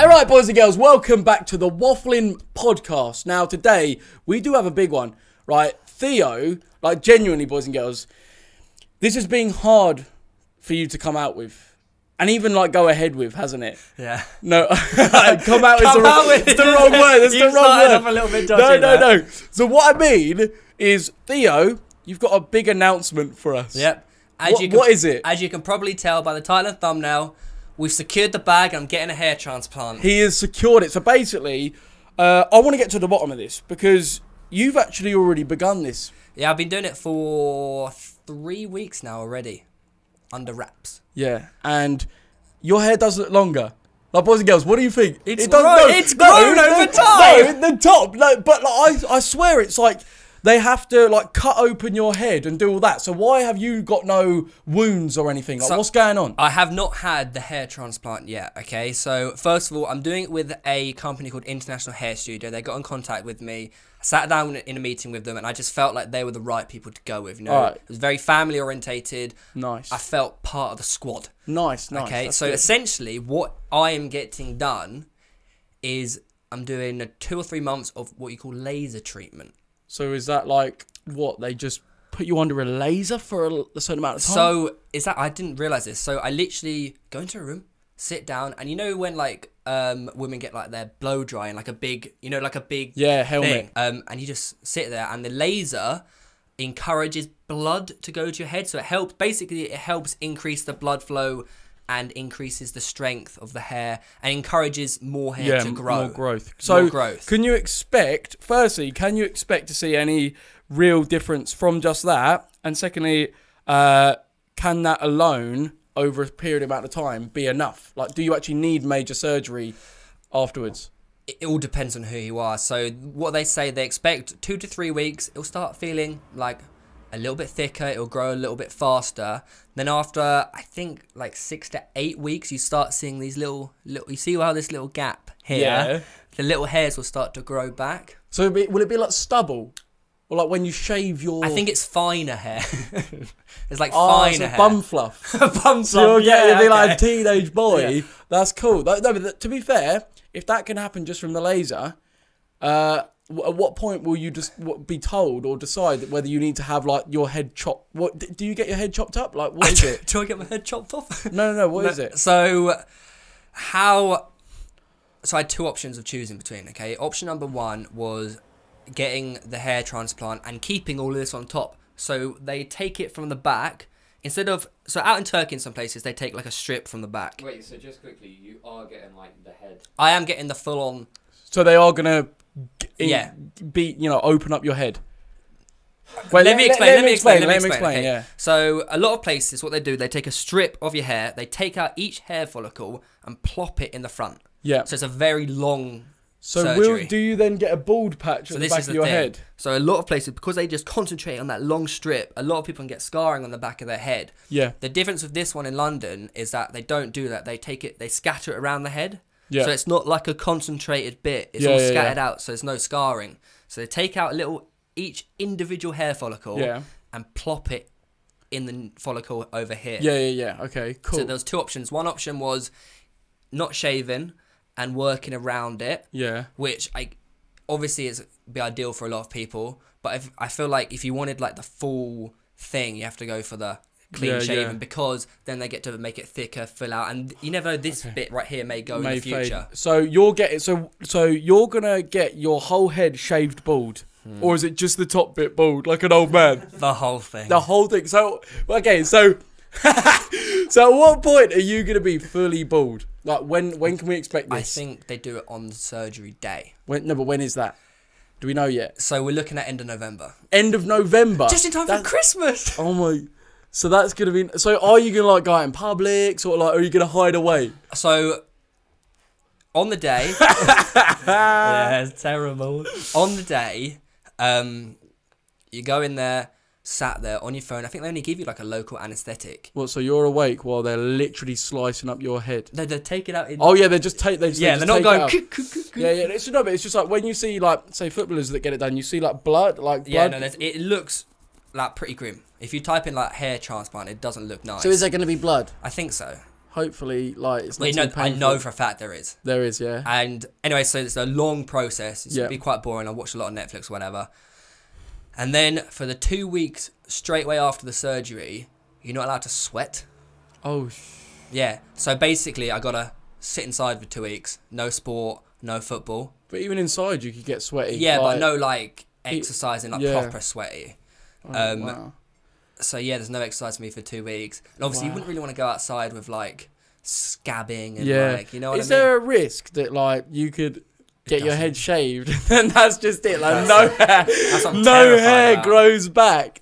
Alright, boys and girls, welcome back to the Wafflin podcast. Now, today, we do have a big one, right? Theo, like genuinely, boys and girls, this has been hard for you to come out with. And even like go ahead with, hasn't it? Yeah. No, come out is the wrong word. It's the wrong word. Up a little bit dodgy no. So what I mean is, Theo, you've got a big announcement for us. Yep. What is it? As you can probably tell by the title and thumbnail, we've secured the bag and I'm getting a hair transplant. He has secured it. So basically, I want to get to the bottom of this because you've actually already begun this. Yeah, I've been doing it for 3 weeks now already. Under wraps. Yeah, and your hair does look longer. Like, boys and girls, what do you think? It's grown over time. No, the top. But like, I swear it's like they have to like cut open your head and do all that. So why have you got no wounds or anything? Like, what's going on? I have not had the hair transplant yet, okay? So, first of all, I'm doing it with a company called International Hair Studio. They got in contact with me. I sat down in a meeting with them and I just felt like they were the right people to go with. You know, right. It was very family orientated. Nice. I felt part of the squad. Nice. Okay, That's so good. essentially what I am getting done is I'm doing 2 or 3 months of what you call laser treatment. So is that like what they just put you under a laser for a certain amount of time? So is that I didn't realize this. So I literally go into a room, sit down, and you know when like women get like their blow dry and like a big, you know, like a big helmet thing, and you just sit there and the laser encourages blood to go to your head, so it helps increase the blood flow and increases the strength of the hair and encourages more hair to grow. More growth. So more growth. Can you expect to see any real difference from just that? And secondly, can that alone over a period amount of time be enough? Like, do you actually need major surgery afterwards? It all depends on who you are. So what they say, they expect 2 to 3 weeks, it'll start feeling like a little bit thicker, it'll grow a little bit faster. Then after, I think, like 6 to 8 weeks, you start seeing these little you see how this little gap here? Yeah. The little hairs will start to grow back. So will it be like stubble? Or like when you shave your... I think it's finer hair. It's like finer hair. Bum fluff. Bum fluff, so you'll be like a okay. teenage boy. Yeah. That's cool. No, but to be fair, if that can happen just from the laser, at what point will you just be told or decide whether you need to have like your head chopped? What do you get your head chopped up? Like, what is it? Do I get my head chopped off? No. What is it? So I had 2 options of choosing between. Okay, option number 1 was getting the hair transplant and keeping all of this on top. So they take it from the back so out in Turkey in some places they take like a strip from the back. Wait, so just quickly, you are getting like the head. I am getting the full on. So they are gonna open up your head. Well, let me explain. Okay. Yeah. So a lot of places, what they do, they take a strip of your hair, they take out each hair follicle and plop it in the front. Yeah. So it's a very long So surgery. do you then get a bald patch at the back of your head? So a lot of places, because they just concentrate on that long strip, a lot of people can get scarring on the back of their head. Yeah. The difference with this one in London is that they don't do that. They scatter it around the head. Yeah. So it's not like a concentrated bit. It's all scattered out, so there's no scarring. So they take out each individual hair follicle and plop it in the follicle over here. Yeah. Okay, cool. So there was 2 options. One option was not shaving and working around it. Yeah. Which obviously is be ideal for a lot of people. But I feel like if you wanted like the full thing, you have to go for the clean shaven because then they get to make it thicker, fill out, and you never know, this bit right here may go in the future. Fade. So you're gonna get your whole head shaved bald. Or is it just the top bit bald, like an old man? The whole thing. The whole thing. So so at what point are you gonna be fully bald? Like when can we expect this? I think they do it on the surgery day. But when is that? Do we know yet? So we're looking at end of November. End of November. Just in time for Christmas. Oh my. So that's gonna be. So are you gonna like go out in public, sort of like, or are you gonna hide away? So on the day, yeah, it's terrible. On the day, you go in there, sat there on your phone. I think they only give you like a local anaesthetic. What? So you're awake while they're literally slicing up your head? No, they take it out. Oh yeah, they just take. They're not going. Yeah. It's no, but it's just like when you see like say footballers that get it done, you see like blood, Yeah, no, it looks like pretty grim. If you type in like hair transplant, it doesn't look nice. So is there going to be blood? I think so. hopefully, like, it's not Wait, too no, I painful. know for a fact there is. There is, yeah. And anyway, so it's a long process. It's going to be quite boring. I watched a lot of Netflix or whatever. And then for the 2 weeks straight away after the surgery, you're not allowed to sweat. Oh, yeah. So basically, I got to sit inside for 2 weeks. No sport, no football. But even inside, you could get sweaty. Yeah, like, but no, like, exercising, like, proper sweaty. Oh, wow. So, yeah, there's no exercise for me for 2 weeks. And obviously, you wouldn't really want to go outside with, like, scabbing and, like, you know what I mean? Is there a risk that, like, you could get your head shaved and that's just it? Like, no hair, no hair grows back.